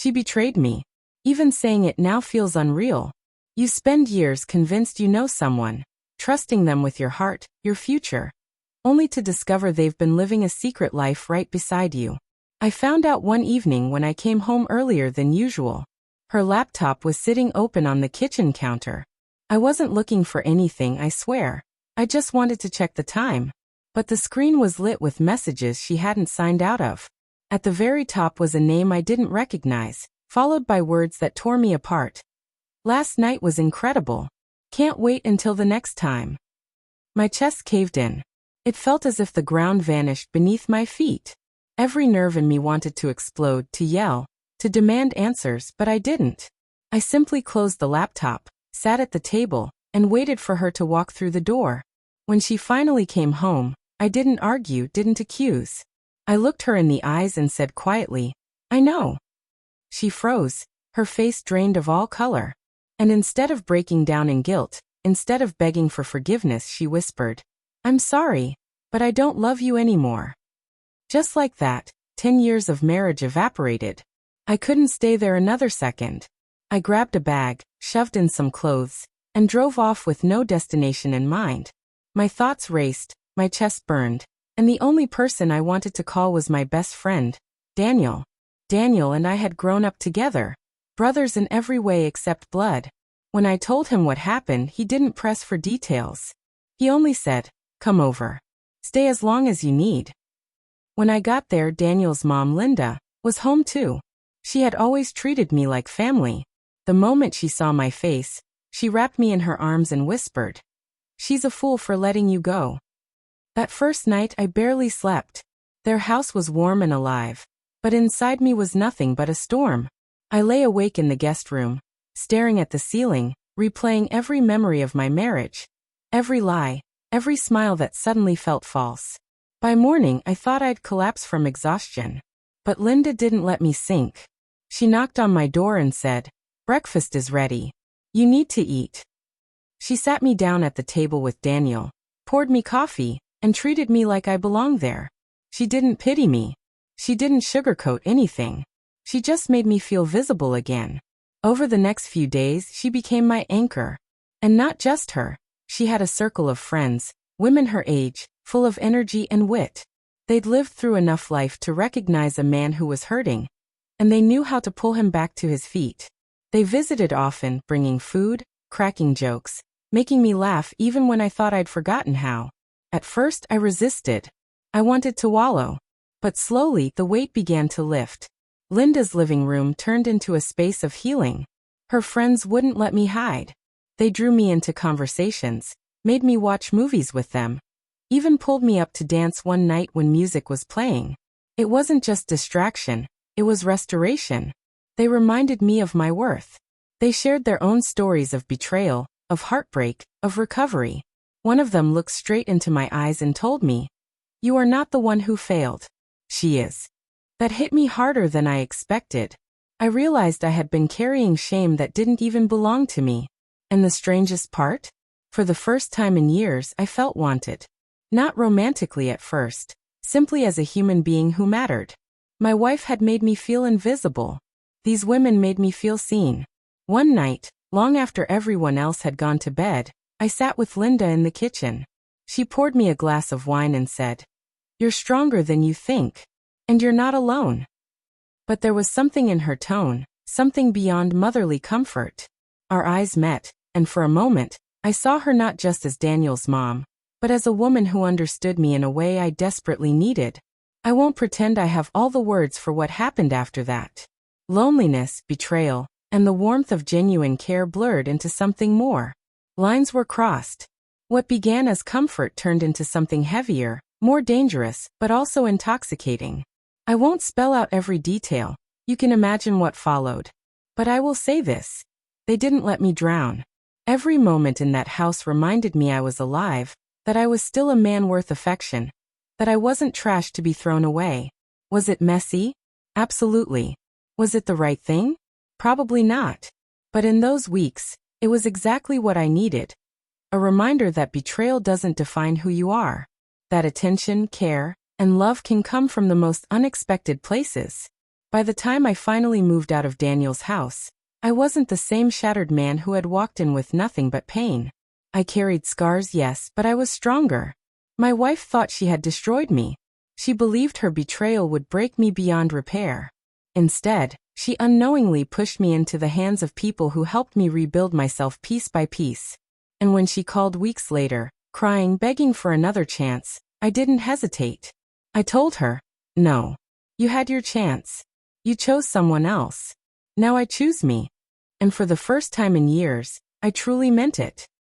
She betrayed me. Even saying it now feels unreal. You spend years convinced you know someone, trusting them with your heart, your future, only to discover they've been living a secret life right beside you. I found out one evening when I came home earlier than usual. Her laptop was sitting open on the kitchen counter. I wasn't looking for anything, I swear. I just wanted to check the time. But the screen was lit with messages she hadn't signed out of. At the very top was a name I didn't recognize, followed by words that tore me apart. Last night was incredible. Can't wait until the next time. My chest caved in. It felt as if the ground vanished beneath my feet. Every nerve in me wanted to explode, to yell, to demand answers, but I didn't. I simply closed the laptop, sat at the table, and waited for her to walk through the door. When she finally came home, I didn't argue, didn't accuse. I looked her in the eyes and said quietly, "I know." She froze, her face drained of all color. And instead of breaking down in guilt, instead of begging for forgiveness, she whispered, "I'm sorry, but I don't love you anymore." Just like that, 10 years of marriage evaporated. I couldn't stay there another second. I grabbed a bag, shoved in some clothes, and drove off with no destination in mind. My thoughts raced, my chest burned, and the only person I wanted to call was my best friend, Daniel. Daniel and I had grown up together, brothers in every way except blood. When I told him what happened, he didn't press for details. He only said, "Come over. Stay as long as you need." When I got there, Daniel's mom, Linda, was home too. She had always treated me like family. The moment she saw my face, she wrapped me in her arms and whispered, "She's a fool for letting you go." That first night I barely slept. Their house was warm and alive, but inside me was nothing but a storm. I lay awake in the guest room, staring at the ceiling, replaying every memory of my marriage. Every lie, every smile that suddenly felt false. By morning I thought I'd collapse from exhaustion. But Linda didn't let me sink. She knocked on my door and said, "Breakfast is ready. You need to eat." She sat me down at the table with Daniel, poured me coffee, and treated me like I belonged there. She didn't pity me. She didn't sugarcoat anything. She just made me feel visible again. Over the next few days, she became my anchor. And not just her. She had a circle of friends, women her age, full of energy and wit. They'd lived through enough life to recognize a man who was hurting, and they knew how to pull him back to his feet. They visited often, bringing food, cracking jokes, making me laugh even when I thought I'd forgotten how. At first, I resisted. I wanted to wallow. But slowly, the weight began to lift. Linda's living room turned into a space of healing. Her friends wouldn't let me hide. They drew me into conversations, made me watch movies with them, even pulled me up to dance one night when music was playing. It wasn't just distraction, it was restoration. They reminded me of my worth. They shared their own stories of betrayal, of heartbreak, of recovery. One of them looked straight into my eyes and told me, "You are not the one who failed. She is." That hit me harder than I expected. I realized I had been carrying shame that didn't even belong to me. And the strangest part? For the first time in years, I felt wanted. Not romantically at first, simply as a human being who mattered. My wife had made me feel invisible. These women made me feel seen. One night, long after everyone else had gone to bed, I sat with Linda in the kitchen. She poured me a glass of wine and said, "You're stronger than you think. And you're not alone." But there was something in her tone, something beyond motherly comfort. Our eyes met, and for a moment, I saw her not just as Daniel's mom, but as a woman who understood me in a way I desperately needed. I won't pretend I have all the words for what happened after that. Loneliness, betrayal, and the warmth of genuine care blurred into something more. Lines were crossed. What began as comfort turned into something heavier, more dangerous, but also intoxicating. I won't spell out every detail. You can imagine what followed. But I will say this. They didn't let me drown. Every moment in that house reminded me I was alive, that I was still a man worth affection, that I wasn't trash to be thrown away. Was it messy? Absolutely. Was it the right thing? Probably not. But in those weeks, it was exactly what I needed. A reminder that betrayal doesn't define who you are. That attention, care, and love can come from the most unexpected places. By the time I finally moved out of Daniel's house, I wasn't the same shattered man who had walked in with nothing but pain. I carried scars, yes, but I was stronger. My wife thought she had destroyed me. She believed her betrayal would break me beyond repair. Instead, she unknowingly pushed me into the hands of people who helped me rebuild myself piece by piece. And when she called weeks later, crying, begging for another chance, I didn't hesitate. I told her, "No. You had your chance. You chose someone else. Now I choose me." And for the first time in years, I truly meant it.